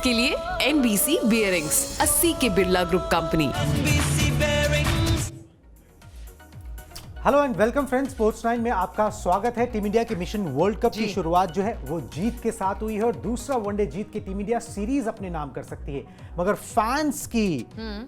के लिए NBC Bearings, 80 के Birla group company. Hello and welcome friends, sports 9 में आपका स्वागत है। टीम इंडिया की मिशन वर्ल्ड कप की शुरुआत जो है वो जीत के साथ हुई है और दूसरा वनडे जीत के टीम इंडिया सीरीज अपने नाम कर सकती है। मगर फैंस की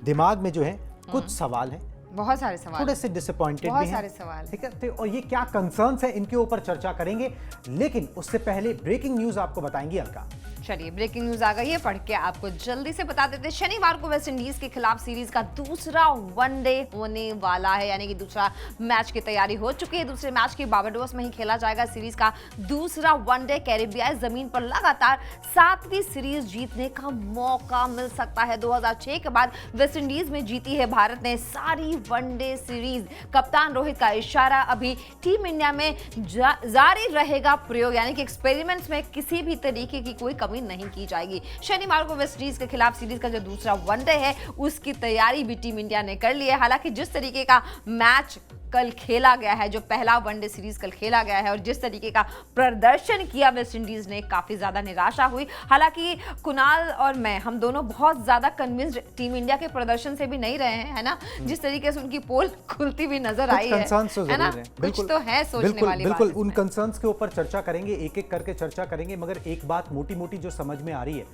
दिमाग में जो है कुछ सवाल है, बहुत सारे सवाल, थोड़े से डिसअपॉइंटेड भी हैं, सारे सवाल, ठीक है। तो और ये क्या कंसर्न्स है, इनके ऊपर चर्चा करेंगे। लेकिन उससे पहले ब्रेकिंग न्यूज आपको बताएंगे अलका। चलिए ब्रेकिंग न्यूज आ गई है, पढ़ के आपको जल्दी से बता देते हैं। शनिवार को वेस्ट इंडीज के खिलाफ सीरीज का दूसरा वनडे होने वाला है, यानी कि दूसरा मैच की तैयारी हो चुकी है। दूसरे मैच की बारबाडोस में ही खेला जाएगा सीरीज का दूसरा वनडे। कैरेबियाई जमीन पर लगातार 7वीं सीरीज जीतने का मौका मिल सकता है। 2006 के बाद वेस्ट इंडीज में जीती है भारत ने सारी वनडे सीरीज। कप्तान रोहित का इशारा, अभी टीम इंडिया में जारी रहेगा प्रयोग, यानी कि एक्सपेरिमेंट्स में किसी भी तरीके की कोई कमी नहीं की जाएगी। शनिवार को वेस्ट इंडीज के खिलाफ सीरीज का जो दूसरा वनडे है उसकी तैयारी भी टीम इंडिया ने कर ली है। हालांकि जिस तरीके का मैच कल खेला गया है, जो पहला वनडे सीरीज कल खेला गया है और जिस तरीके का प्रदर्शन किया वेस्ट इंडीज ने, काफी ज्यादा निराशा हुई। हालांकि कुणाल और मैं, हम दोनों बहुत ज्यादा कन्विंस्ड टीम इंडिया के प्रदर्शन से भी नहीं रहे हैं, है ना। जिस तरीके से उनकी पोल खुलती हुई नजर आई है ना, कुछ तो है सोचने वाली बात। बिल्कुल उन कंसर्न्स के ऊपर चर्चा करेंगे, एक एक करके चर्चा करेंगे। मगर एक बात मोटी मोटी जो समझ में आ रही है,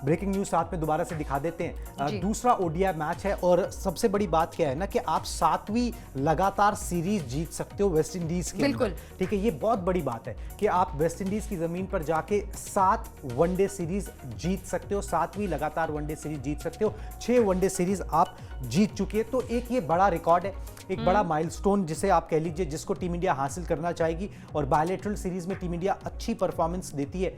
ब्रेकिंग न्यूज साथ में दोबारा से दिखा देते हैं। दूसरा ओडीआई मैच है और सबसे बड़ी बात क्या है ना कि आप 7वीं लगातार सीरीज जीत सकते हो वेस्ट इंडीज के अंदर, ठीक है। ये बहुत बड़ी बात है कि आप वेस्ट इंडीज की जमीन पर जाके 7 वनडे सीरीज जीत सकते हो, 7वीं लगातार वनडे सीरीज जीत सकते हो। 6 वनडे सीरीज आप जीत चुके हैं, तो एक ये बड़ा रिकॉर्ड है, एक बड़ा माइलस्टोन जिसे आप कह लीजिए, जिसको टीम इंडिया हासिल करना चाहेगी। और बायलैटरल सीरीज में टीम इंडिया अच्छी परफॉर्मेंस देती है।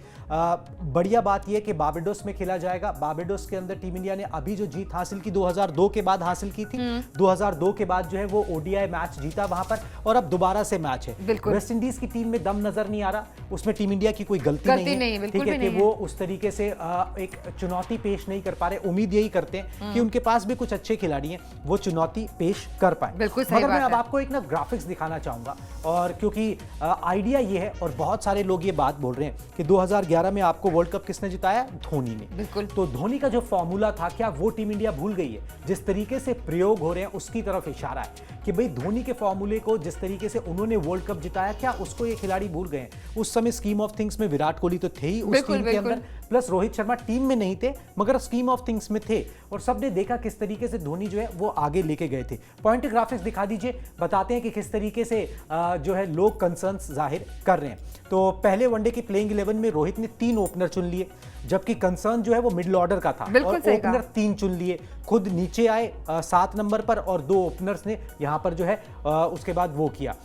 बढ़िया बात यह कि बारबाडोस में खेला जाएगा। बारबाडोस के अंदर टीम इंडिया ने अभी जो जीत हासिल की 2002 के बाद हासिल की थी, 2002 के बाद जो है वो ओडीआई मैच जीता वहां पर, और अब दोबारा से मैच है। वेस्ट इंडीज की टीम में दम नजर नहीं आ रहा, उसमें टीम इंडिया की कोई गलती नहीं है, ठीक है, कि वो उस तरीके से एक चुनौती पेश नहीं कर पा रहे। उम्मीद यही करते हैं कि उनके पास भी कुछ अच्छे खिलाड़ी हैं, वो चुनौती पेश कर पाए। मगर मैं अब आपको एक ना ग्राफिक्स दिखाना चाहूंगा, और क्योंकि आइडिया ये है और बहुत सारे लोग ये बात बोल रहे हैं कि 2011 में आपको वर्ल्ड कप किसने जिताया? धोनी ने। बिल्कुल। तो धोनी का जो फॉर्मूला था, क्या वो टीम इंडिया भूल गई है? जिस तरीके से प्रयोग हो रहे हैं उसकी तरफ इशारा है कि भाई धोनी के फॉर्मूले को, जिस तरीके से उन्होंने वर्ल्ड कप जिताया, क्या उसको ये खिलाड़ी भूल गए हैं? उस समय स्कीम ऑफ थिंग्स में विराट कोहली तो थे ही उस टीम के अंदर, प्लस रोहित शर्मा टीम में नहीं थे मगर स्कीम ऑफ थिंग्स में थे, और सबने देखा किस तरीके से धोनी जो है वो आगे लेके गए थे। पॉइंट ग्राफिक्स दिखा दीजिए, बताते हैं कि किस तरीके से जो है लोग कंसर्न्स जाहिर कर रहे हैं। तो पहले वनडे की प्लेइंग 11 में रोहित ने 3 ओपनर चुन लिए, जबकि कंसर्न जो है वो मिडिल ऑर्डर का था, और ओपनर 3 चुन लिए। खुद नीचे आए 7 नंबर पर, और 2 ओपनर्स ने यहां पर जो है उसके बाद वो किया।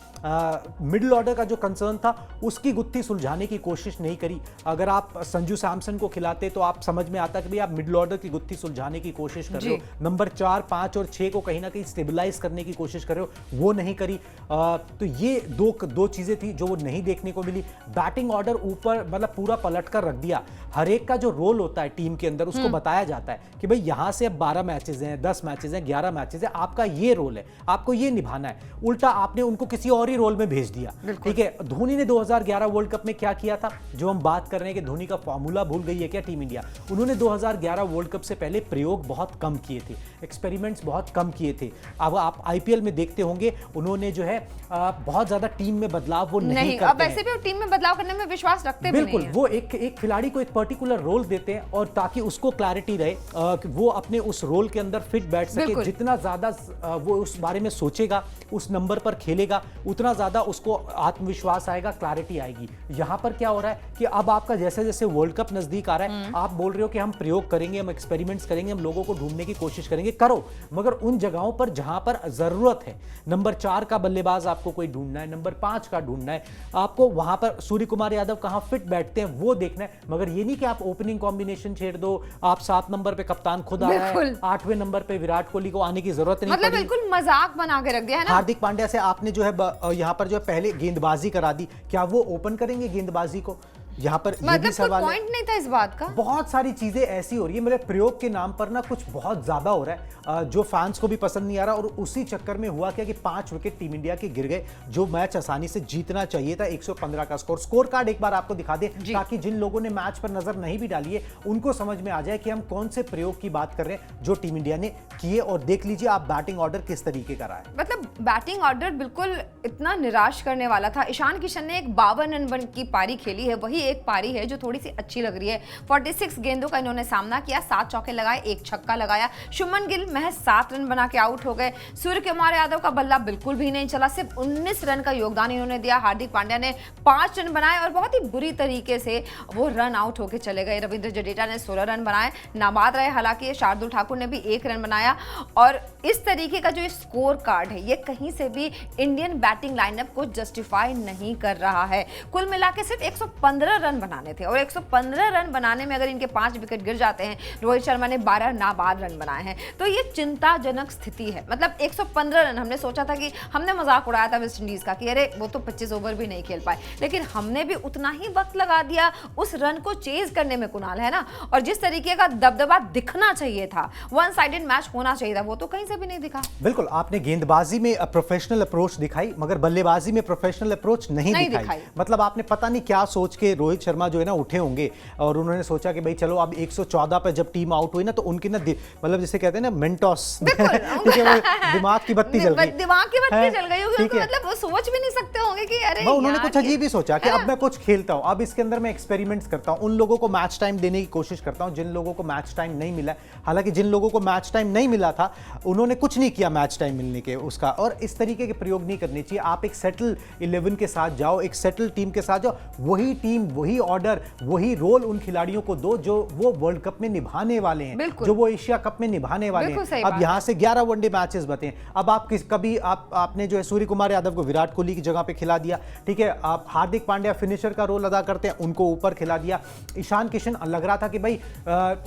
मिडिल ऑर्डर का जो कंसर्न था उसकी गुत्थी सुलझाने की कोशिश नहीं करी। अगर आप संजू सैमसन को खिलाते तो आप समझ में आता कि भाई आप मिडिल ऑर्डर की गुत्थी सुलझाने की कोशिश कर रहे हो, नंबर 4, 5 और 6 को कहीं ना कहीं स्टेबलाइज करने की कोशिश कर रहे हो, वो नहीं करी। तो ये दो चीजें थी जो वो नहीं देखने को मिली। बैटिंग ऑर्डर ऊपर मतलब पूरा पलट कर रख दिया। हर एक का जो रोल होता है टीम के अंदर उसको बताया जाता है कि भाई यहां से अब 12 मैचेस हैं, 10 मैचेस हैं, 11 मैचेस हैं, आपका ये रोल है, आपको ये निभाना है। उल्टा आपने उनको किसी और ही रोल में भेज दिया, ठीक है। धोनी ने 2011 वर्ल्ड कप में क्या किया था, जो हम बात कर रहे हैं कि धोनी का फॉर्मूला भूल गई है क्या टीम इंडिया? उन्होंने 2011 वर्ल्ड कप से पहले प्रयोग बहुत कम किए थे, एक्सपेरिमेंट्स बहुत कम किए थे। अब आप आईपीएल में देखते होंगे उन्होंने जो है बहुत ज्यादा टीम में बदलाव वो नहीं करते अब वैसे भी वो टीम में बदलाव करने में विश्वास रखते भी नहीं हैं। वो एक खिलाड़ी को एक पर्टिकुलर रोल देते हैं, और ताकि उसको क्लैरिटी रहे कि वो अपने उस रोल के अंदर फिट बैठ सके। जितना ज्यादा वो उस बारे में सोचेगा, उस नंबर पर खेलेगा, उतना ज्यादा उसको आत्मविश्वास आएगा, क्लैरिटी आएगी। यहां पर क्या हो रहा है कि अब आपका जैसे जैसे वर्ल्ड कप नजदीक आ रहा है, आप बोल रहे हो कि हम प्रयोग करेंगे, हम एक्सपेरिमेंट्स करेंगे, हम लोगों को ढूंढने की कोशिश करेंगे, करो, मगर उन जगहों पर जहां पर जरूरत है। नंबर 4 का बल्लेबाज आपको कोई ढूंढना है, नंबर 5 का ढूंढना है, आपको वहां पर सूर्य कुमार यादव कहां फिट बैठते हैं वो देखना है। मगर ये नहीं कि आप ओपनिंग कॉम्बिनेशन छेड़ दो, आप 7 नंबर पे कप्तान खुद आ रहा है, 8वें नंबर पे विराट कोहली को आने की जरूरत नहीं, मतलब बिल्कुल मजाक बना के रख दिया है ना। हार्दिक पांड्या से आपने जो है यहाँ पर जो है पहले गेंदबाजी करा दी, क्या वो ओपन करेंगे गेंदबाजी को? यहाँ पर ये भी मतलब कोई सवाल है। पॉइंट नहीं था इस बात का। बहुत सारी चीजें ऐसी हो रही है, मेरे प्रयोग के नाम पर ना कुछ बहुत ज्यादा हो रहा है जो फैंस को भी पसंद नहीं आ रहा। और उसी चक्कर में हुआ क्या कि 5 विकेट टीम इंडिया के गिर गए, जो मैच आसानी से जीतना चाहिए था। 115 का स्कोर कार्ड एक बार आपको दिखा दे, ताकि जिन लोगों ने मैच पर नजर नहीं भी डाली है उनको समझ में आ जाए कि हम कौन से प्रयोग की बात कर रहे हैं जो टीम इंडिया ने किए। और देख लीजिए आप बैटिंग ऑर्डर किस तरीके का रहा है। मतलब बैटिंग ऑर्डर बिल्कुल इतना निराश करने वाला था। ईशान किशन ने एक 52 रन की पारी खेली है, वही एक पारी है जो थोड़ी सी अच्छी लग रही है। 46 गेंदों का इन्होंने सामना किया, 7 चौके लगाए, 1 छक्का लगाया। शुभमन गिल महज 7 रन बना के आउट हो गए। सूर्य कुमार यादव का बल्ला बिल्कुल भी नहीं चला, सिर्फ 19 रन का योगदान इन्होंने दिया। हार्दिक पांड्या ने 5 रन बनाए और बहुत ही बुरी तरीके से वो रन आउट होकर चले गए। रविंद्र जडेजा ने 16 रन बनाए, नाबाद रहे हालांकि। शार्दुल ठाकुर ने भी 1 रन बनाया। और इस तरीके का जो स्कोर कार्ड है ये कहीं से भी इंडियन बैटिंग लाइनअप को जस्टिफाई नहीं कर रहा है। कुल मिला के सिर्फ 115 रन बनाने थे और 115 रन बनाने में अगर इनके 5 विकेट गिर जाते हैं, रोहित शर्मा ने 12 नाबाद रन बनाए हैं, तो ये चिंताजनक स्थिति है। मतलब 115 रन, हमने सोचा था कि हमने मजाक उड़ाया था वेस्ट इंडीज का कि अरे वो तो 25 ओवर भी नहीं खेल पाए, लेकिन हमने भी उतना ही वक्त लगा दिया उस रन को चेज करने में, कुणाल, है ना। और जिस तरीके का दबदबा दिखना चाहिए था, वन साइडेड मैच होना चाहिए था, वो तो कहीं से भी नहीं दिखा। बिल्कुल, आपने गेंदबाजी में प्रोफेशनल अप्रोच दिखाई मगर बल्लेबाजी में प्रोफेशनल अप्रोच नहीं दिखाई। मतलब आपने पता नहीं क्या सोच के रोहित शर्मा जो है ना उठे होंगे और उन्होंने सोचा कि भाई चलो अब 114 पर जब टीम आउट हुई ना तो उनकी ना मतलब जैसे कहते हैं ना मेंटोस दिमाग की बत्ती जल गई, दिमाग की बत्ती जल गई होगी। मतलब वो सोच भी नहीं सकते होंगे कि अरे उन्होंने कुछ अजीब ही सोचा कि अब मैं कुछ खेलता हूं, अब इसके अंदर मैं एक्सपेरिमेंट्स करता हूं, उन लोगों को मैच टाइम देने की कोशिश करता हूं जिन लोगों को मैच टाइम नहीं मिला। हालांकि जिन लोगों को मैच टाइम नहीं मिला था उन्होंने कुछ नहीं किया मैच टाइम मिलने के उसका। और इस तरीके के प्रयोग नहीं करने चाहिए। आप एक सेटल 11 के साथ जाओ, एक सेटल टीम के साथ जाओ, वही टीम, वही ऑर्डर, वही रोल उन खिलाड़ियों को दो जो वो वर्ल्ड कप में निभाने वाले हैं, जो वो एशिया कप में निभाने वाले हैं। अब यहां से 11 वनडे मैचेस बचे। अब आप कभी आपने जो है सूर्य कुमार यादव को विराट कोहली की जगह पे खिला दिया, ठीक है। आप हार्दिक पांड्या फिनिशर का रोल अदा करते हैं, उनको ऊपर खिला दिया। ईशान किशन लग रहा था कि भाई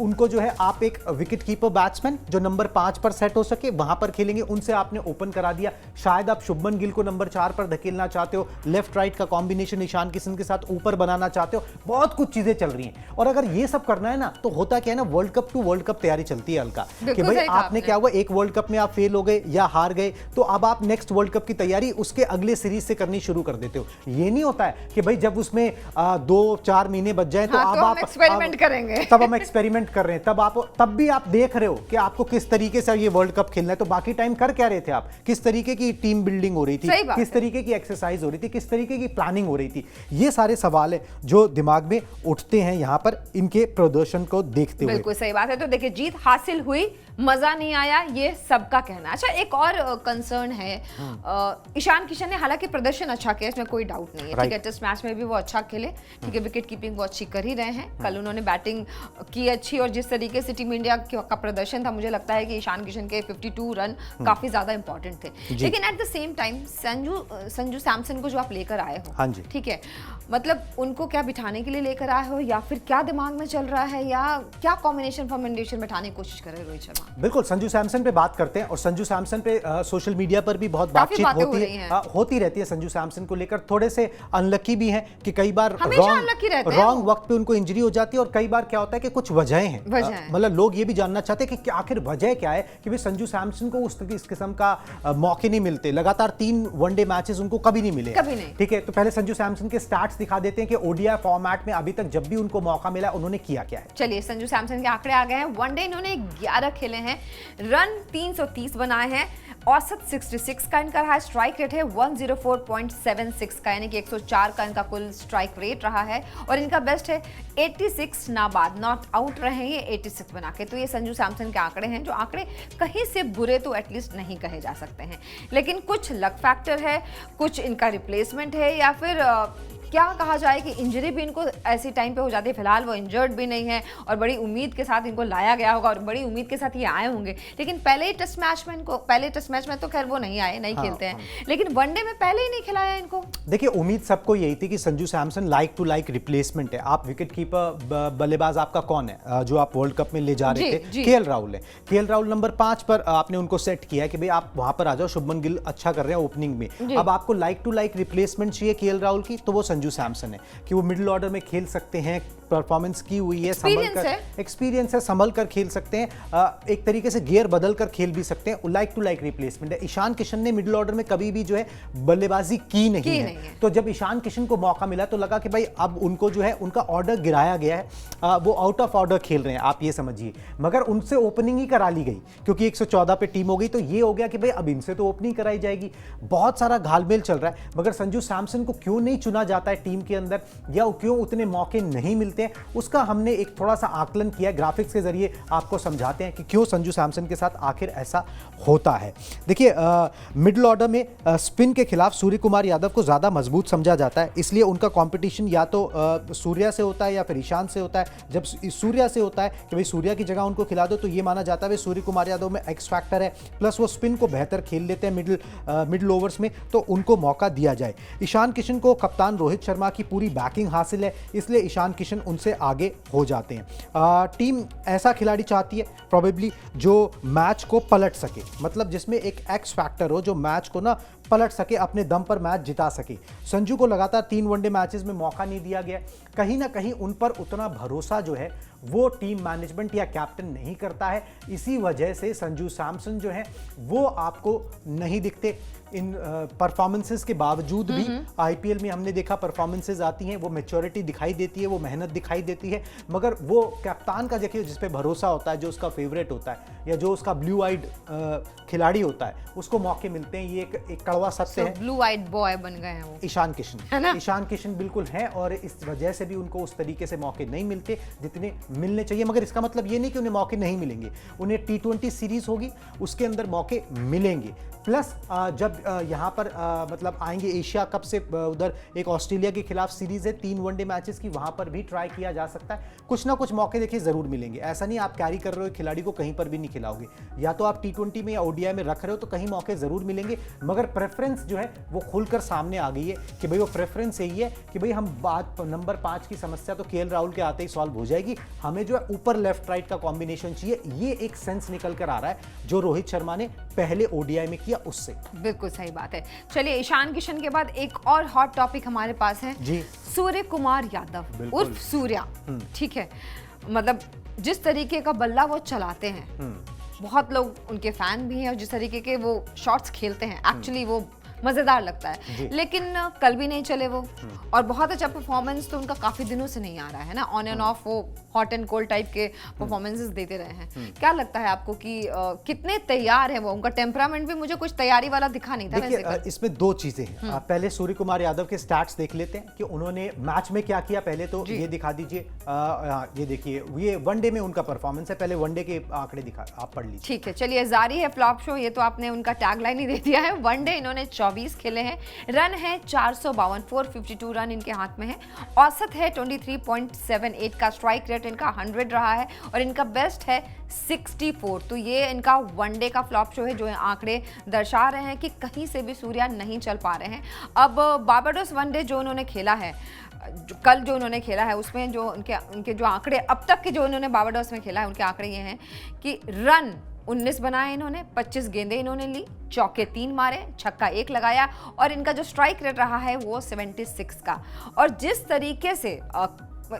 उनको जो है आप एक विकेट कीपर बैट्समैन जो नंबर 5 पर सेट हो सके वहां पर खेलेंगे, उनसे आपने ओपन करा दिया। शायद आप शुभमन गिल को नंबर 4 पर धकेलना चाहते हो, लेफ्ट राइट का कॉम्बिनेशन ईशान किशन के साथ ऊपर बनाना चाहते हो। बहुत कुछ चीजें चल रही हैं और अगर ये सब करना है ना तो होता क्या है ना, world cup to world cup तैयारी चलती है अलका, कि भाई आपने क्या हुआ, एक वर्ल्ड कप में आप फेल हो गए या हार गए तो अब आप नेक्स्ट वर्ल्ड कप की तैयारी उसके अगले सीरीज से करनी शुरू कर देते हो। ये नहीं होता है कि भाई जब उसमें 2-4 महीने बच जाए तो अब आप एक्सपेरिमेंट करेंगे, तब हम एक्सपेरिमेंट कर रहे हैं, तब भी आप देख रहे हो कि आपको किस तरीके से ये वर्ल्ड कप खेलना है। तो बाकी टाइम कर क्या रहे थे आप, किस तरीके की टीम बिल्डिंग हो रही थी, किस तरीके की एक्सरसाइज हो रही थी, किस तरीके की प्लानिंग हो रही थी। ये सारे सवाल है जो दिमाग में उठते हैं यहां पर इनके प्रदर्शन को देखते हुए। बिल्कुल सही बात है। तो देखिए जीत हासिल हुई, मजा नहीं आया, ये सबका कहना। अच्छा, एक और कंसर्न है, ईशान किशन ने हालांकि प्रदर्शन अच्छा किया, इसमें कोई डाउट नहीं है, ठीक है। टेस्ट मैच में भी वो अच्छा खेले, ठीक है। विकेट कीपिंग वो अच्छी कर ही रहे हैं, कल उन्होंने बैटिंग की अच्छी और जिस तरीके से टीम इंडिया का प्रदर्शन था, मुझे लगता है कि ईशान किशन के 52 रन काफी ज्यादा इंपॉर्टेंट थे। लेकिन at the same time Sanju Samson को जो आप लेकर आए हो, ठीक है, मतलब उनको क्या बिठाने के लिए लेकर आए हो या फिर क्या दिमाग में चल रहा है या क्या कॉम्बिनेशन फॉर्मेशन बैठाने की कोशिश कर रहे हैं रोहित शर्मा? बिल्कुल, संजू सैमसन पे बात करते हैं और संजू सैमसन पे सोशल मीडिया पर भी बहुत बातचीत होती रहती है संजू सैमसन को लेकर। थोड़े से अनलकी भी हैं कि कई बार रॉन्ग वक्त पे उनको इंजरी हो जाती है और कई बार क्या होता है कि कुछ वजहें हैं, मतलब लोग ये भी जानना चाहते हैं कि आखिर वजह क्या है कि भाई संजू सैमसन को इस किस्म का मौके नहीं मिलते। लगातार 3 वनडे मैचेस उनको कभी नहीं मिले, ठीक है। तो पहले संजू सैमसन के स्टैट्स दिखा देते हैं कि ओडीआई फॉर्मेट में अभी तक जब भी उनको मौका मिला उन्होंने किया क्या है। चलिए संजू सैमसन के आंकड़े आ गए हैं। वनडे इन्होंने 11 खेले हैं, रन 330 बनाए हैं, औसत 66 का इनका रहा है, स्ट्राइक रेट है 104.76 का, यानी कि 104 का इनका कुल स्ट्राइक रेट रहा है और इनका बेस्ट है 86 नाबाद, नॉट आउट रहे ये 86 बना के। तो ये संजू सैमसन के आंकड़े हैं, जो आंकड़े कहीं से बुरे तो एटलीस्ट नहीं कहे जा सकते हैं। लेकिन कुछ लक फैक्टर है, कुछ इनका रिप्लेसमेंट है या फिर क्या कहा जाए कि इंजरी भी इनको ऐसी टाइम पे हो जाती है। फिलहाल वो इंजर्ड भी नहीं है और बड़ी उम्मीद के साथ इनको लाया गया होगा और बड़ी उम्मीद के साथ ये आए होंगे। लेकिन पहले टेस्ट मैच में तो खैर वो नहीं आए, नहीं खेलते हैं, लेकिन वनडे में पहले ही नहीं खिलाया इनको। देखिए, उम्मीद सबको यही थी कि Sanju Samson like to like replacement है। आप विकेट कीपर बल्लेबाज आपका कौन है जो आप वर्ल्ड कप में ले जा रहे थे? केएल राहुल है। केएल राहुल नंबर 5 पर आपने उनको सेट किया है कि भाई आप वहां पर आ जाओ, शुभमन गिल अच्छा कर रहे हैं ओपनिंग में। अब आपको लाइक टू लाइक रिप्लेसमेंट चाहिए केएल राहुल की, तो वो संजू संजू सैमसन है कि वो मिडिल ऑर्डर में खेल सकते हैं, परफॉर्मेंस की हुई है, एक्सपीरियंस है, संभल कर खेल सकते हैं, एक तरीके से गियर बदल कर खेल भी सकते हैं, लाइक टू लाइक रिप्लेसमेंट है। ईशान किशन ने मिडिल ऑर्डर में कभी भी जो है बल्लेबाजी की नहीं है। तो जब ईशान किशन को मौका मिला तो लगा कि भाई अब उनको जो है उनका ऑर्डर गिराया गया है, वो आउट ऑफ ऑर्डर खेल रहे हैं, आप ये समझिए, मगर उनसे ओपनिंग ही करा ली गई क्योंकि 114 पे टीम हो गई, तो ये हो गया कि भाई अब इनसे तो ओपनिंग कराई जाएगी। बहुत सारा घालमेल चल रहा है, मगर संजू सैमसन को क्यों नहीं चुना जाता है टीम के अंदर, या क्यों उतने मौके नहीं मिलते हैं, उसका हमने एक थोड़ा सा आकलन किया, ग्राफिक्स के जरिए आपको समझाते हैं कि क्यों संजू सैमसन के साथ आखिर ऐसा होता है। देखिए, मिडिल ऑर्डर में स्पिन के खिलाफ सूर्य कुमार यादव को ज़्यादा मजबूत समझा जाता है, इसलिए उनका कंपटीशन या तो सूर्या से होता है या फिर ईशान से होता है। जब सूर्या से होता है कि भाई सूर्या की जगह उनको खिला दो, तो ये माना जाता है सूर्य कुमार यादव में एक्स फैक्टर है, प्लस वो स्पिन को बेहतर खेल लेते हैं मिडिल ओवर्स में, तो उनको मौका दिया जाए। ईशान किशन को कप्तान रोहित शर्मा की पूरी बैकिंग हासिल है, इसलिए ईशान किशन उनसे आगे हो जाते हैं। टीम ऐसा खिलाड़ी चाहती है प्रोबेबली जो मैच को पलट सके, मतलब जिसमें एक एक्स फैक्टर हो, जो मैच को ना पलट सके, अपने दम पर मैच जिता सके। संजू को लगातार 3 वनडे मैचेस में मौका नहीं दिया गया, कहीं ना कहीं उन पर उतना भरोसा जो है वो टीम मैनेजमेंट या कैप्टन नहीं करता है। इसी वजह से संजू सैमसन जो है वो आपको नहीं दिखते। इन परफॉर्मेंसेस के बावजूद भी आईपीएल में हमने देखा परफॉर्मेंसेस आती हैं, वो मैच्योरिटी दिखाई देती है, वो मेहनत दिखाई देती है, मगर वो कप्तान का देखिए जिस पे भरोसा होता है, जो उसका फेवरेट होता है या जो उसका ब्लू आइड खिलाड़ी होता है, उसको मौके मिलते हैं। ये एक कड़वा सत्य है। ब्लू आइड बॉय बन गए हैं वो ईशान किशन, ईशान किशन बिल्कुल है, और इस वजह से भी उनको उस तरीके से मौके नहीं मिलते जितने मिलने चाहिए। मगर इसका मतलब ये नहीं कि उन्हें मौके नहीं मिलेंगे, उन्हें T20 सीरीज होगी उसके अंदर मौके मिलेंगे। प्लस जब यहाँ पर मतलब आएंगे एशिया कप से, उधर एक ऑस्ट्रेलिया के खिलाफ सीरीज है 3 वनडे मैचेस की, वहाँ पर भी ट्राई किया जा सकता है। कुछ ना कुछ मौके देखिए ज़रूर मिलेंगे, ऐसा नहीं आप कैरी कर रहे हो खिलाड़ी को कहीं पर भी नहीं खिलाओगे, या तो आप T20 में या ODI में रख रहे हो तो कहीं मौके ज़रूर मिलेंगे, मगर प्रेफरेंस जो है वो खुलकर सामने आ गई है कि भाई वो प्रेफरेंस यही है कि भाई हम बात नंबर 5 की समस्या तो KL राहुल के आते ही सॉल्व हो जाएगी, हमें जो है ऊपर लेफ्ट राइट का कॉम्बिनेशन चाहिए। ये एक सेंस निकल कर आ रहा है जो रोहित शर्मा ने पहले ODI में किया उससे। बिल्कुल सही बात है। चलिए, ईशान किशन के बाद एक और हॉट टॉपिक हमारे पास है जी, सूर्य कुमार यादव उर्फ सूर्या। ठीक है, मतलब जिस तरीके का बल्ला वो चलाते हैं, बहुत लोग उनके फैन भी हैं, और जिस तरीके के वो शॉट्स खेलते हैं एक्चुअली वो मजेदार लगता है, लेकिन कल भी नहीं चले वो, और बहुत अच्छा परफॉर्मेंस तो उनका काफी दिनों से नहीं आ रहा है ना, ऑन एंड ऑफ वो हॉट एंड कोल्ड टाइप के परफॉर्मेंसेस देते रहे हैं। क्या लगता है आपको कि कितने तैयार है वो? उनका टेम्परामेंट भी मुझे कुछ तैयारी वाला दिखा नहीं था। देखिए, इसमें 2 चीजें हैं। पहले सूर्य कुमार यादव के स्टैट्स देख लेते हैं कि उन्होंने मैच में क्या किया। पहले तो ये दिखा दीजिए, ये देखिए, ये वनडे में उनका परफॉर्मेंस है, पहले वनडे के आंकड़े दिखा, आप पढ़ लीजिए। ठीक है, चलिए, जारी है फ्लॉप शो, ये तो आपने उनका टैगलाइन ही दे दिया है। वनडे इन्होंने 24 खेले हैं, रन है 452, 452 रन इनके हाथ में है, औसत है 23.78 का, स्ट्राइक रेट इनका 100 रहा है, और इनका बेस्ट है 64। तो ये इनका वनडे का फ्लॉप शो है, जो आंकड़े दर्शा रहे हैं कि कहीं से भी सूर्या नहीं चल पा रहे हैं। अब बारबाडोस वनडे जो उन्होंने खेला है, कल जो उन्होंने खेला है, उसमें जो उनके जो आंकड़े अब तक के जो उन्होंने बारबाडोस में खेला है, उनके आंकड़े ये हैं कि रन 19 बनाए इन्होंने, 25 गेंदें इन्होंने ली, चौके 3 मारे, छक्का 1 लगाया, और इनका जो स्ट्राइक रेट रहा है वो 76 का। और जिस तरीके से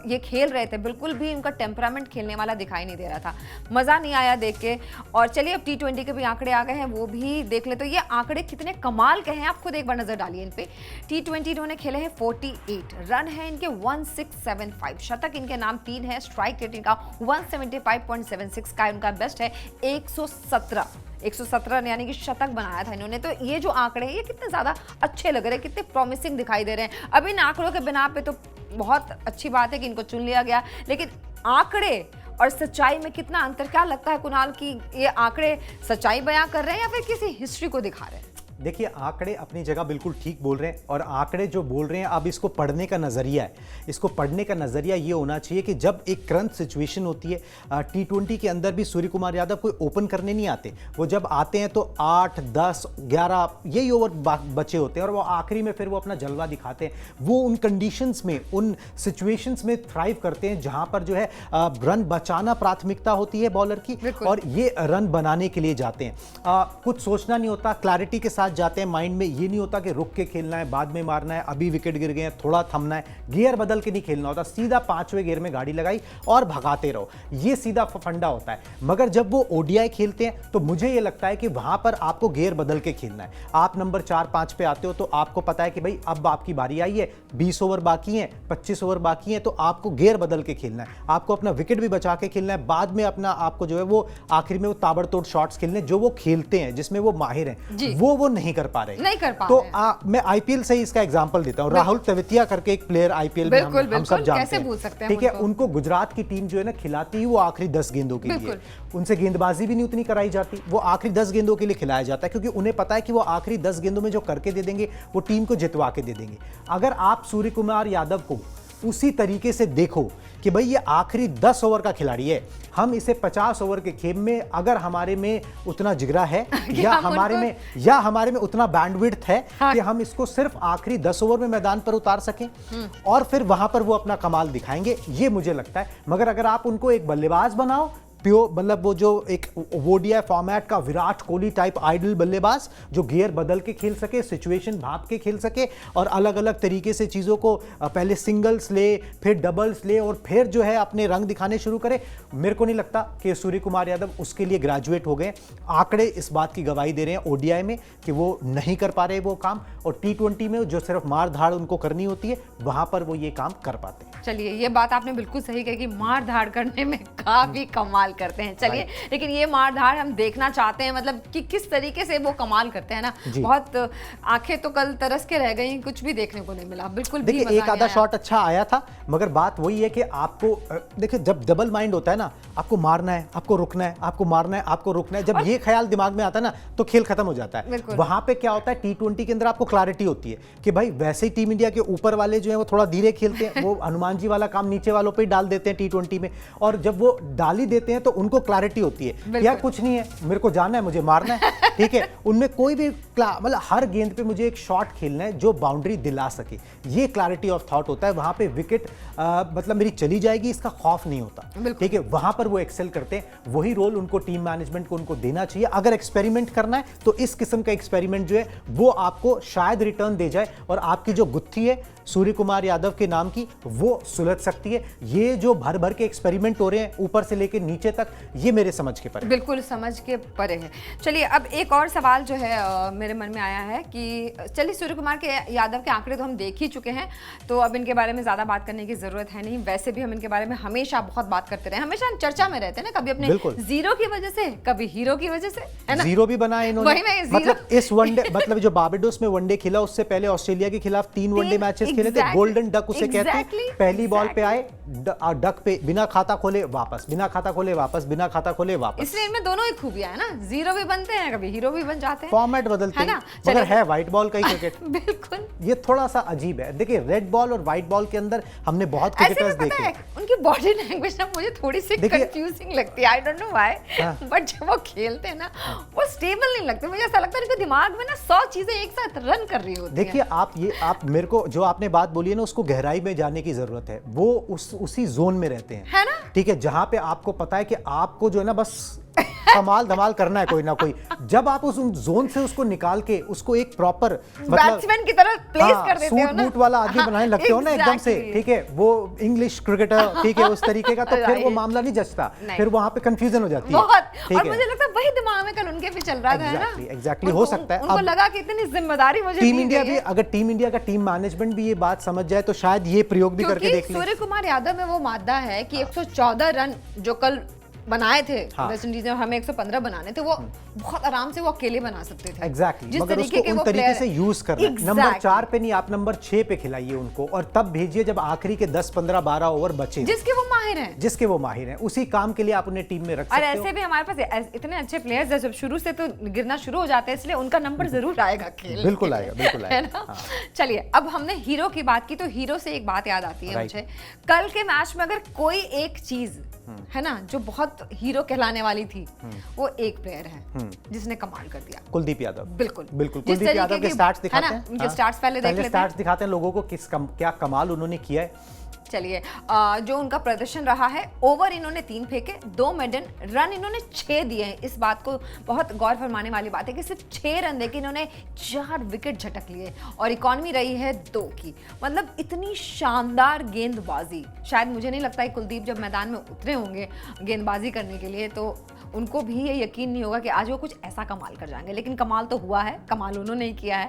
ये खेल रहे थे, बिल्कुल भी उनका टेम्परामेंट खेलने वाला दिखाई नहीं दे रहा था, मज़ा नहीं आया देख के। और चलिए, अब T20 के भी आंकड़े आ गए हैं, वो भी देख ले। तो ये आंकड़े कितने कमाल के हैं, आप खुद एक बार नजर डालिए इन पे। T20 इन्होंने खेले हैं 48, रन है इनके 1675, शतक इनके नाम 3 है, स्ट्राइक रेट इनका 175.76 का, उनका बेस्ट है 117 यानी कि शतक बनाया था इन्होंने। तो ये जो आंकड़े हैं ये कितने ज़्यादा अच्छे लग रहे हैं, कितने प्रॉमिसिंग दिखाई दे रहे हैं। अब इन आंकड़ों के बिना पे तो बहुत अच्छी बात है कि इनको चुन लिया गया, लेकिन आंकड़े और सच्चाई में कितना अंतर, क्या लगता है कुणाल कि ये आंकड़े सच्चाई बयां कर रहे हैं या फिर किसी हिस्ट्री को दिखा रहे हैं? देखिए, आंकड़े अपनी जगह बिल्कुल ठीक बोल रहे हैं, और आंकड़े जो बोल रहे हैं, अब इसको पढ़ने का नज़रिया है। इसको पढ़ने का नज़रिया ये होना चाहिए कि जब एक करंट सिचुएशन होती है, T20 के अंदर भी सूर्य कुमार यादव कोई ओपन करने नहीं आते, वो जब आते हैं तो 8, 10, 11 यही ओवर बचे होते हैं, और वो आखिरी में फिर वो अपना जलवा दिखाते हैं। वो उन कंडीशंस में, उन सिचुएशंस में थ्राइव करते हैं जहां पर जो है रन बचाना प्राथमिकता होती है बॉलर की, और ये रन बनाने के लिए जाते हैं। कुछ सोचना नहीं होता, क्लैरिटी के साथ जाते हैं माइंड में ये नहीं होता कि रुक के खेलना है, बाद में मारना है, अभी विकेट गिर गए हैं थोड़ा थमना है, गियर बदल के नहीं खेलना होता, सीधा 5वें गियर में गाड़ी लगाई और भगाते रहो, ये सीधा फंडा होता है। मगर जब वो ओडीआई खेलते हैं तो मुझे ये लगता है कि वहां पर आपको गियर बदल के खेलना है। आप नंबर 4-5 पे आते हो तो आपको पता है कि भाई अब आपकी बारी आई है, 20 ओवर बाकी हैं, 25 ओवर बाकी हैं, तो आपको गियर बदल के खेलना है, आपको अपना विकेट भी बचा के खेलना है, बाद में अपना आपको जो है वो आखिर में वो ताबड़तोड़ शॉट्स खेलने जो वो खेलते हैं, जिसमें वो माहिर हैं, वो नहीं कर पा रहे। नहीं कर पा तो रहे। मैं आईपीएल से ही इसका एग्जांपल देता हूं। राहुल तेवतिया करके एक प्लेयर आईपीएल में हम सब जानते हैं, ठीक है। उनको गुजरात की टीम जो है ना खिलाती ही वो आखिरी 10 गेंदों के लिए, उनसे गेंदबाजी भी नहीं उतनी कराई जाती, वो आखिरी 10 गेंदों के लिए खिलाया जाता है, क्योंकि उन्हें पता है कि वो आखिरी 10 गेंदों में जो करके दे देंगे वो टीम को जितवा के दे देंगे। अगर आप सूर्य कुमार यादव को उसी तरीके से देखो कि भाई ये आखिरी 10 ओवर का खिलाड़ी है, हम इसे 50 ओवर के खेल में अगर हमारे में उतना जिगरा है या हमारे में उतना बैंडविड्थ है कि हम इसको सिर्फ आखिरी 10 ओवर में मैदान पर उतार सकें और फिर वहां पर वो अपना कमाल दिखाएंगे, ये मुझे लगता है। मगर अगर आप उनको एक बल्लेबाज बनाओ, प्योर मतलब वो जो एक ओडीआई फॉर्मेट का विराट कोहली टाइप आइडल बल्लेबाज जो गियर बदल के खेल सके, सिचुएशन भाप के खेल सके और अलग अलग तरीके से चीज़ों को पहले सिंगल्स ले, फिर डबल्स ले और फिर जो है अपने रंग दिखाने शुरू करे, मेरे को नहीं लगता कि सूर्य कुमार यादव उसके लिए ग्रेजुएट हो गए। आंकड़े इस बात की गवाही दे रहे हैं ओडीआई में कि वो नहीं कर पा रहे वो काम, और टी20 में जो सिर्फ मार धाड़ उनको करनी होती है वहां पर वो ये काम कर पाते हैं। चलिए, ये बात आपने बिल्कुल सही कही कि मार धाड़ करने में काफी कमाल करते हैं। चलिए, लेकिन ये मार धाड़ हम देखना चाहते हैं, मतलब कि किस तरीके से वो कमाल करते हैं ना। बहुत आंखें तो कल तरस के रह गई, कुछ भी देखने को नहीं मिला, बिल्कुल भी। देखिए, एक आधा शॉट अच्छा आया था, मगर बात वही है कि आपको देखिए जब डबल माइंड होता है ना, आपको मारना है, आपको रुकना है, आपको मारना है, आपको रुकना है, जब ये ख्याल दिमाग में आता है ना तो खेल खत्म हो जाता है। वहां पे क्या होता है, टी20 के अंदर आपको क्लैरिटी होती है कि भाई वैसे ही टीम इंडिया के ऊपर वाले जो है वो थोड़ा धीरे खेलते हैं, वो हनुमान जी वाला काम नीचे वालों पे ही डाल देते हैं टी20 में, और जब वो डाल ही देते हैं तो उनको क्लैरिटी होती है यार कुछ नहीं है, मेरे को जाना है, मुझे मारना है, ठीक है। उनमें कोई भी मतलब हर गेंद पे मुझे एक शॉट खेलना है जो बाउंड्री दिला सके, ये क्लैरिटी ऑफ थॉट होता है। वहां पे विकेट मतलब मेरी चली जाएगी इसका खौफ नहीं होता, ठीक है। वहां पर वो एक्सेल करते हैं, वही रोल उनको टीम मैनेजमेंट को उनको देना चाहिए। अगर एक्सपेरिमेंट करना है तो इस किस्म का एक्सपेरिमेंट जो है वो आपको शायद रिटर्न दे जाए और आपकी जो गुत्थी है सूर्य कुमार यादव के नाम की वो सुलझ सकती है। ये जो भर भर के एक्सपेरिमेंट हो रहे हैं ऊपर से लेकर नीचे तक, ये मेरे समझ के परे, बिल्कुल समझ के परे है। चलिए, अब एक और सवाल जो है मेरे मन में आया है कि चलिए सूर्य कुमार के यादव के आंकड़े तो हम देख ही चुके हैं, तो अब इनके बारे में ज्यादा बात करने की जरूरत है नहीं। वैसे भी हम इनके बारे में हमेशा बहुत बात करते रहे, हमेशा हम चर्चा में रहते हैं ना, कभी अपने जीरो की वजह से, कभी हीरो की वजह से, है ना। जीरो भी बनाया इन्होंने, मतलब इस वनडे मतलब जो बारबाडोस में वनडे खेला उससे पहले ऑस्ट्रेलिया के खिलाफ 3 वनडे मैचेस खेले थे। गोल्डन डक उसे कहते हैं। पहली बॉल पे आए, डक पे बिना खाता खोले वापस, बिना खाता खोले वापस, बिना खाता खोले वापस। इसलिए इनमें दोनों ही खूबियां है ना, जीरो भी बनते हैं, कभी हीरो भी बन जाते हैं, फॉर्मेट बदलते हैं, मगर है व्हाइट बॉल का ही क्रिकेट। बिल्कुल, ये थोड़ा सा अजीब है। देखिए, रेड बॉल और व्हाइट बॉल के अंदर हमने बहुत क्रिकेटर्स देखे, उनकी बॉडी लैंग्वेज ना मुझे थोड़ी सी कंफ्यूजिंग लगती है, I don't know why, but जब वो खेलते हैं ना वो स्टेबल नहीं लगते, मुझे ऐसा लगता है उनके दिमाग में ना 100 चीजें एक साथ रन कर रही होती हैं। देखिए, आप मेरे को जो आपने बात बोली है ना उसको गहराई में जाने की जरूरत है। वो उसी जोन में रहते हैं, है ना, ठीक है, जहां पे आपको पता है कि आपको जो है ना बस कमाल धमाल करना है कोई ना कोई। जब आप उस जोन से उसको निकाल के उसको एक प्रॉपर बैट्समैन की तरह प्लेस कर देते हो ना, सूट बूट वाला आदमी बनाने लगते हो ना एकदम से, ठीक है, वो इंग्लिश क्रिकेटर, ठीक है, उस तरीके का, तो फिर वो मामला नहीं जचता, फिर वहां पे कंफ्यूजन हो जाती है बहुत। और मुझे लगता है वही दिमाग में कल उनके भी चल रहा था ना। एग्जैक्टली, हो सकता है उनको लगा कि इतनी जिम्मेदारी मुझे टीम इंडिया भी, अगर टीम इंडिया का टीम मैनेजमेंट भी ये बात समझ जाए तो शायद ये प्रयोग भी करके देख ले। सूर्य कुमार यादव में वो मादा है कि 114 रन जो कल बनाए थे वेस्ट इंडीज ने, हमें 115 बनाने थे, वो बहुत आराम से वो अकेले बना सकते थे। एग्जैक्टली, मगर उसको उन तरीके से यूज करना है। नंबर 4 पे नहीं, आप नंबर 6 पे खिलाइए उनको, और तब भेजिए जब आखिरी के 10, 15, 12 ओवर बचे, जिसके वो माहिर हैं, उसी काम के लिए आप उन्हें टीम में रख सकते हो। और ऐसे भी हमारे पास इतने अच्छे प्लेयर्स हैं, जब शुरू से तो गिरना शुरू हो जाते हैं, इसलिए उनका नंबर जरूर आएगा खेल, बिल्कुल आएगा। चलिए, अब हमने हीरो की बात की तो हीरो से एक बात याद आती है मुझे, कल के मैच में अगर कोई एक चीज है ना जो बहुत हीरो कहलाने वाली थी, वो एक प्लेयर है जिसने कमाल कर दिया, कुलदीप यादव। बिल्कुल, कुलदीप यादव के स्टार्ट्स दिखाते हैं, उनके स्टार्ट्स पहले देख लेते हैं, स्टार्ट्स दिखाते हैं लोगों को क्या कमाल उन्होंने किया है। चलिए जो उनका प्रदर्शन रहा है, ओवर इन्होंने 3 फेंके, 2 मेडन, रन इन्होंने 6 दिए हैं। इस बात को बहुत गौर फरमाने वाली बात है कि सिर्फ 6 रन देके इन्होंने 4 विकेट झटक लिए और इकॉनमी रही है 2 की। मतलब इतनी शानदार गेंदबाजी, शायद मुझे नहीं लगता कि कुलदीप जब मैदान में उतरे होंगे गेंदबाजी करने के लिए तो उनको भी ये यकीन नहीं होगा कि आज वो कुछ ऐसा कमाल कर जाएंगे। लेकिन कमाल तो हुआ है, कमाल उन्होंने ही किया है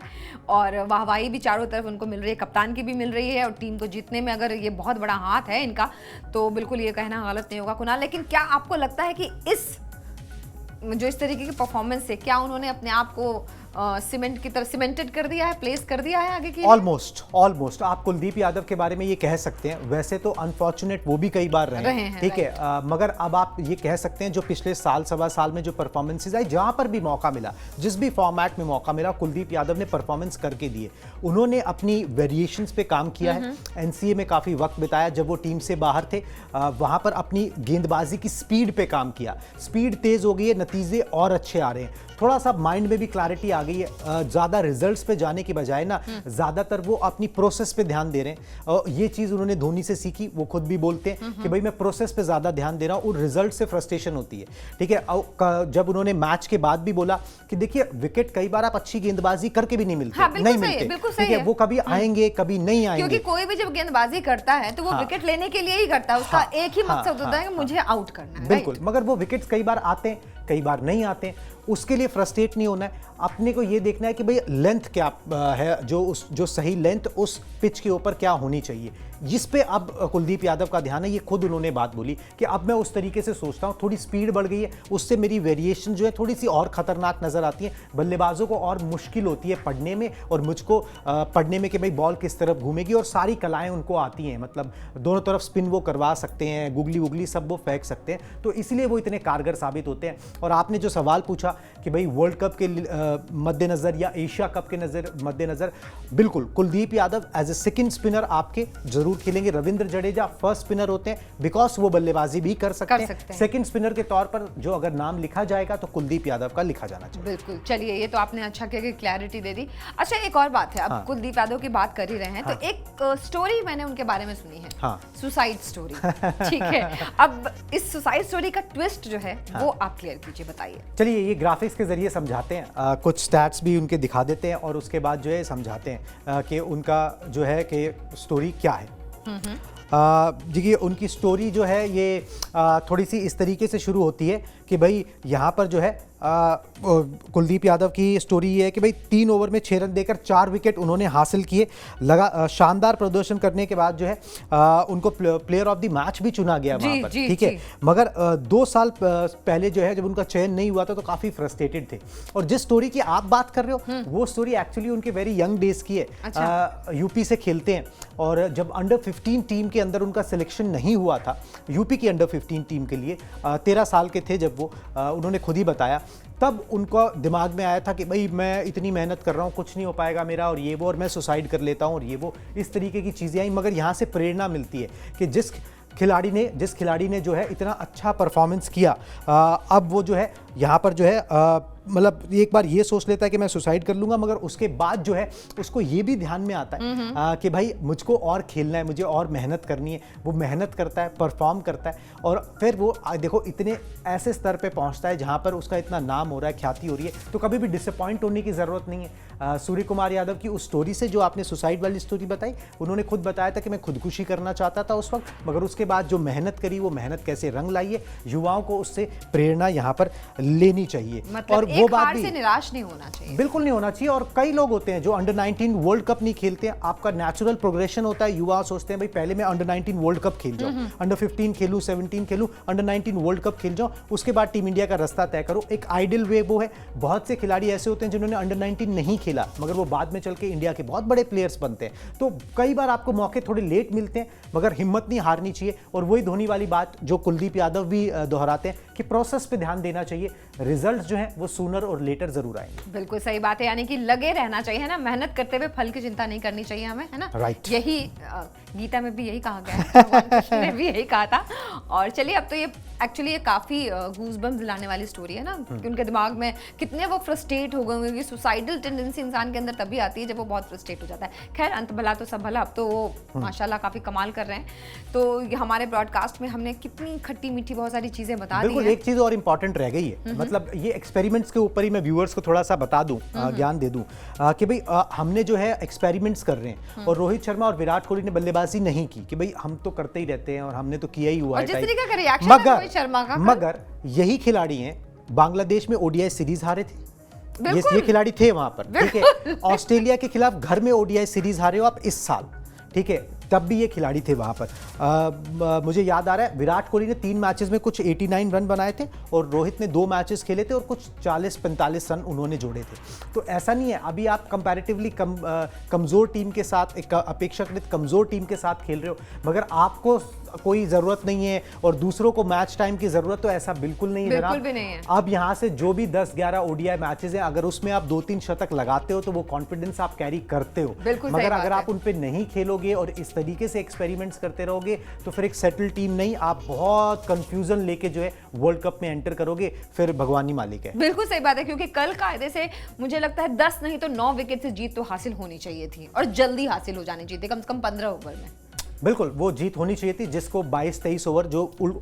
और वाहवाही भी चारों तरफ उनको मिल रही है, कप्तान की भी मिल रही है और टीम को जीतने में अगर ये बहुत बड़ा हाथ है इनका तो बिल्कुल ये कहना गलत नहीं होगा। कुणाल, लेकिन क्या आपको लगता है कि इस तरीके की परफॉर्मेंस से क्या उन्होंने अपने आप को सीमेंट की तरह सीमेंटेड कर दिया है, प्लेस कर दिया है आगे के लिए? ऑलमोस्ट आप कुलदीप यादव के बारे में ये कह सकते हैं। वैसे तो अनफॉर्चुनेट वो भी कई बार रहे हैं, ठीक है, मगर अब आप ये कह सकते हैं जो पिछले साल सवा साल में जो परफॉर्मेंसेज आई, जहां पर भी मौका मिला, जिस भी फॉर्मेट में मौका मिला, कुलदीप यादव ने परफॉर्मेंस करके दिए। उन्होंने अपनी वेरिएशंस पे काम किया है। एनसीए में काफी वक्त बिताया जब वो टीम से बाहर थे, वहां पर अपनी गेंदबाजी की स्पीड पे काम किया। स्पीड तेज हो गई है, नतीजे और अच्छे आ रहे हैं, थोड़ा सा माइंड में भी क्लैरिटी आ गई है। ज्यादा रिजल्ट्स पे जाने की बजाय ना ज्यादातर वो अपनी प्रोसेस पे ध्यान दे रहे हैं। ये चीज उन्होंने धोनी से सीखी, वो खुद भी बोलते हैं कि भाई मैं प्रोसेस पे ज्यादा ध्यान दे रहा हूं और रिजल्ट से फ्रस्ट्रेशन होती है, ठीक है। जब उन्होंने मैच के बाद भी बोला कि देखिए विकेट कई बार आप अच्छी गेंदबाजी करके भी नहीं मिलते, हाँ, नहीं मिलते, ठीक है, वो कभी आएंगे कभी नहीं आएंगे, क्योंकि कोई भी जब गेंदबाजी करता है तो वो विकेट लेने के लिए ही करता है, उसका एक ही मकसद होता है कि मुझे आउट करना है। बिल्कुल, मगर वो विकेट्स कई बार आते हैं कई बार नहीं आते, उसके लिए फ्रस्ट्रेट नहीं होना है। अपने को ये देखना है कि भाई लेंथ क्या है, जो सही लेंथ उस पिच के ऊपर क्या होनी चाहिए, जिस पे अब कुलदीप यादव का ध्यान है। ये खुद उन्होंने बात बोली कि अब मैं उस तरीके से सोचता हूँ, थोड़ी स्पीड बढ़ गई है, उससे मेरी वेरिएशन जो है थोड़ी सी और खतरनाक नजर आती है, बल्लेबाजों को और मुश्किल होती है पढ़ने में और मुझको पढ़ने में कि भाई बॉल किस तरफ घूमेगी, और सारी कलाएं उनको आती हैं, मतलब दोनों तरफ स्पिन वो करवा सकते हैं, गुगली वुगली सब वो फेंक सकते हैं, तो इसलिए वो इतने कारगर साबित होते हैं। और आपने जो सवाल पूछा कि भाई वर्ल्ड कप के मद्देनजर या एशिया कप के मद्देनजर, बिल्कुल Kuldeep Yadav as a second spinner आपके जरूर खेलेंगे। रविंद्र जडेजा फर्स्ट स्पिनर होते हैं बिकॉज वो बल्लेबाजी भी कर सकते हैं। सेकंड स्पिनर के तौर पर जो अगर नाम लिखा जाएगा तो कुलदीप यादव का लिखा जाना चाहिए। बिल्कुल, चलिए ये तो आपने अच्छा किया कि क्लैरिटी दे दी। अच्छा, एक और बात है, अब कुलदीप यादव की बात कर ही रहे हैं, तो एक स्टोरी मैंने उनके बारे में सुनी है, सुसाइड स्टोरी, ठीक है। अब इस सुसाइड स्टोरी का ट्विस्ट जो है वो आप क्लियर कीजिए, बताइए। चलिए ये ग्राफिक्स के जरिए समझाते हैं, कुछ स्टैट्स भी उनके दिखा देते हैं और उसके बाद जो है समझाते हैं कि उनका जो है कि स्टोरी क्या है। देखिए उनकी स्टोरी जो है ये थोड़ी सी इस तरीके से शुरू होती है कि भाई यहाँ पर जो है कुलदीप यादव की स्टोरी ये है कि भाई 3 ओवर में 6 रन देकर 4 विकेट उन्होंने हासिल किए। शानदार प्रदर्शन करने के बाद जो है उनको प्लेयर ऑफ द मैच भी चुना गया वहाँ पर, ठीक है। मगर 2 साल पहले जो है जब उनका चयन नहीं हुआ था तो काफ़ी फ्रस्ट्रेटेड थे। और जिस स्टोरी की आप बात कर रहे हो वो स्टोरी एक्चुअली उनके वेरी यंग डेज की है। अच्छा। यूपी से खेलते हैं और जब अंडर 15 टीम के अंदर उनका सिलेक्शन नहीं हुआ था, यूपी की अंडर 15 टीम के लिए 13 साल के थे जब वो, उन्होंने खुद ही बताया, तब उनको दिमाग में आया था कि भाई मैं इतनी मेहनत कर रहा हूँ, कुछ नहीं हो पाएगा मेरा, और ये वो, और मैं सुसाइड कर लेता हूँ, और ये वो, इस तरीके की चीज़ें आई। मगर यहाँ से प्रेरणा मिलती है कि जिस खिलाड़ी ने जो है इतना अच्छा परफॉर्मेंस किया, अब वो जो है यहाँ पर जो है मतलब एक बार ये सोच लेता है कि मैं सुसाइड कर लूंगा, मगर उसके बाद जो है उसको ये भी ध्यान में आता है कि भाई मुझको और खेलना है, मुझे और मेहनत करनी है। वो मेहनत करता है, परफॉर्म करता है, और फिर वो देखो इतने ऐसे स्तर पे पहुंचता है जहां पर उसका इतना नाम हो रहा है, ख्याति हो रही है, तो कभी भी डिसअपॉइंट होने की ज़रूरत नहीं है। सूर्य कुमार यादव की उस स्टोरी से, जो आपने सुसाइड वाली स्टोरी बताई, उन्होंने खुद बताया था कि मैं खुदकुशी करना चाहता था उस वक्त, मगर उसके बाद जो मेहनत करी, वो मेहनत कैसे रंग लाई है, युवाओं को उससे प्रेरणा यहाँ पर लेनी चाहिए। मतलब और वो बात भी से निराश नहीं होना चाहिए, बिल्कुल नहीं होना चाहिए। और कई लोग होते हैं जो अंडर 19 वर्ल्ड कप नहीं खेलते हैं, आपका नेचुरल प्रोग्रेशन होता है। युवा सोचते हैं भाई पहले मैं अंडर 19 वर्ल्ड कप खेल जाऊं, अंडर 15 खेलूं, 17 खेलूं, अंडर 19 वर्ल्ड कप खेल जाऊं, उसके बाद टीम इंडिया का रास्ता तय करो। एक आइडियल वे वो है। बहुत से खिलाड़ी ऐसे होते हैं जिन्होंने अंडर 19 नहीं खेला, मगर वो बाद में चल के इंडिया के बहुत बड़े प्लेयर्स बनते हैं। तो कई बार आपको मौके थोड़े लेट मिलते हैं, मगर हिम्मत नहीं हारनी चाहिए। और वही धोनी वाली बात जो कुलदीप यादव भी दोहराते हैं कि प्रोसेस पे ध्यान देना चाहिए, रिजल्ट जो है वो सूनर और लेटर जरूर आएंगे। बिल्कुल सही बात है, यानी कि लगे रहना चाहिए, है ना, मेहनत करते हुए फल की चिंता नहीं करनी चाहिए हमें, है ना। राइट। यही गीता में भी यही कहा गया है, भगवान कृष्ण ने भी यही कहा था। और चलिए अब तो ये एक्चुअली ये काफी गूज़बम्स दिलाने वाली स्टोरी है ना, कि उनके दिमाग में कितने वो फ्रस्ट्रेट हो गए होंगे, कि सुसाइडल टेंडेंसी इंसान के अंदर तभी आती है जब वो बहुत फ्रस्ट्रेट हो जाता है। खैर अंत भला तो सब भला, अब तो वो माशाल्लाह काफी कमाल कर रहे हैं। तो ये हमारे ब्रॉडकास्ट में हमने कितनी खट्टी मीठी बहुत सारी चीजें बता दी बिल्कुल, हैं। एक चीज और इम्पोर्टेंट रह गई है, मतलब ये एक्सपेरिमेंट्स के ऊपर ही मैं व्यूअर्स को थोड़ा सा बता दूं, ज्ञान दे दूं कि भाई हमने जो है एक्सपेरिमेंट्स कर रहे हैं और रोहित शर्मा और विराट कोहली ने बल्लेबाजी नहीं की कि भाई हम तो करते ही रहते हैं और हमने तो किया ही हुआ और है जिस टाइप। तरीके का रिएक्शन है रोहित शर्मा का, मगर यही खिलाड़ी हैं बांग्लादेश में ओडीआई सीरीज हारे थे, बिल्कुल। ये खिलाड़ी थे वहां पर, ठीक है। ऑस्ट्रेलिया के खिलाफ घर में ओडीआई सीरीज हारे हो आप इस साल, ठीक है, तब भी ये खिलाड़ी थे वहां पर। मुझे याद आ रहा है विराट कोहली ने 3 मैचेस में कुछ 89 रन बनाए थे और रोहित ने 2 मैचेस खेले थे और कुछ 40-45 रन उन्होंने जोड़े थे। तो ऐसा नहीं है, अभी आप कंपैरेटिवली कमजोर टीम के साथ, एक अपेक्षाकृत कमजोर टीम के साथ खेल रहे हो, मगर आपको कोई जरूरत नहीं है और दूसरों को मैच टाइम की जरूरत, तो ऐसा बिल्कुल नहीं है बिल्कुल जनाब। भी नहीं है। अब यहाँ से जो भी 10-11 ओडीआई मैचेस हैं, अगर उसमें आप 2-3 शतक लगाते हो तो वो कॉन्फिडेंस आप कैरी करते हो, बिल्कुल सही मगर बात अगर है। आप उन पे नहीं खेलोगे और इस तरीके से एक्सपेरिमेंट्स करते रहोगे तो फिर एक सेटल टीम नहीं, आप बहुत कंफ्यूजन लेके जो है वर्ल्ड कप में एंटर करोगे, फिर भगवान ही मालिक है। बिल्कुल सही बात है, क्योंकि कल कायदे से मुझे लगता है 10 नहीं तो 9 विकेट से जीत तो हासिल होनी चाहिए थी और जल्दी हासिल हो जानी चाहिए थी, कम से कम 15 ओवर में। बिल्कुल वो जीत होनी चाहिए थी, जिसको 22-23 ओवर जो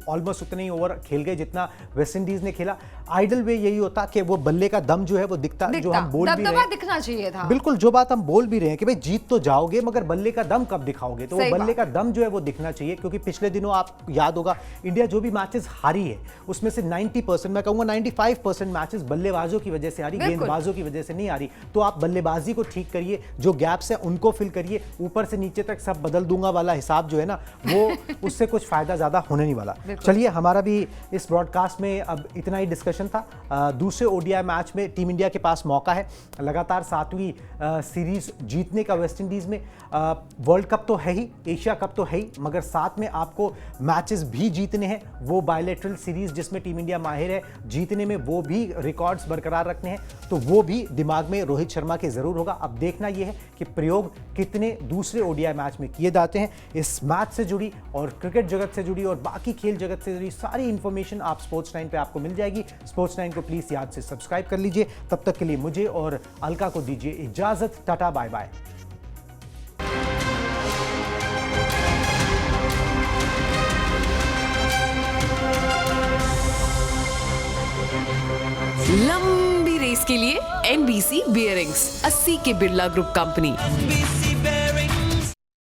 ऑलमोस्ट उतने ही ओवर खेल गए जितना वेस्ट इंडीज ने खेला। आइडल वे यही होता कि वो बल्ले का दम जो है वो दिखता जो हम बोल भी रहे हैं, दिखना चाहिए था। बिल्कुल जो बात हम बोल भी रहे हैं कि भाई जीत तो जाओगे मगर बल्ले का दम कब दिखाओगे, तो वो सही बल्ले बात। का दम जो है वो दिखना चाहिए। क्योंकि पिछले दिनों आप याद होगा इंडिया जो भी मैचेस हारी है उसमें से 90%, मैं कहूंगा 95% मैचेस बल्लेबाजों की वजह से हारी, बिल्कुल। गेंदबाजों की वजह से नहीं हारी। तो आप बल्लेबाजी को ठीक करिए, जो गैप्स है उनको फिल करिए, ऊपर से नीचे तक सब बदल दूंगा वाला हिसाब जो है ना वो उससे कुछ फायदा ज्यादा होने नहीं वाला। चलिए हमारा भी इस ब्रॉडकास्ट में अब इतना ही डिस्कशन था। दूसरे ओडीआई मैच में टीम इंडिया के पास मौका है लगातार 7वीं सीरीज जीतने का वेस्ट इंडीज में। वर्ल्ड कप तो है ही, एशिया कप तो है ही, मगर साथ में आपको मैचेस भी जीतने हैं, वो बायलैटरल सीरीज जिसमें टीम इंडिया माहिर है जीतने में, वो भी रिकॉर्ड्स बरकरार रखने हैं, तो वो भी दिमाग में रोहित शर्मा के जरूर होगा। अब देखना यह है कि प्रयोग कितने दूसरे ओडीआई मैच में किए जाते हैं। इस मैच से जुड़ी और क्रिकेट जगत से जुड़ी और बाकी खेल जगत से जुड़ी सारी इंफॉर्मेशन आप स्पोर्ट्स 9 पे आपको मिल जाएगी। स्पोर्ट्स 9 को प्लीज याद से सब्सक्राइब कर लीजिए। तब तक के लिए मुझे और अलका को दीजिए इजाजत, टाटा बाय बाय। लंबी रेस के लिए NBC बियरिंग्स, 80 के बिरला ग्रुप कंपनी।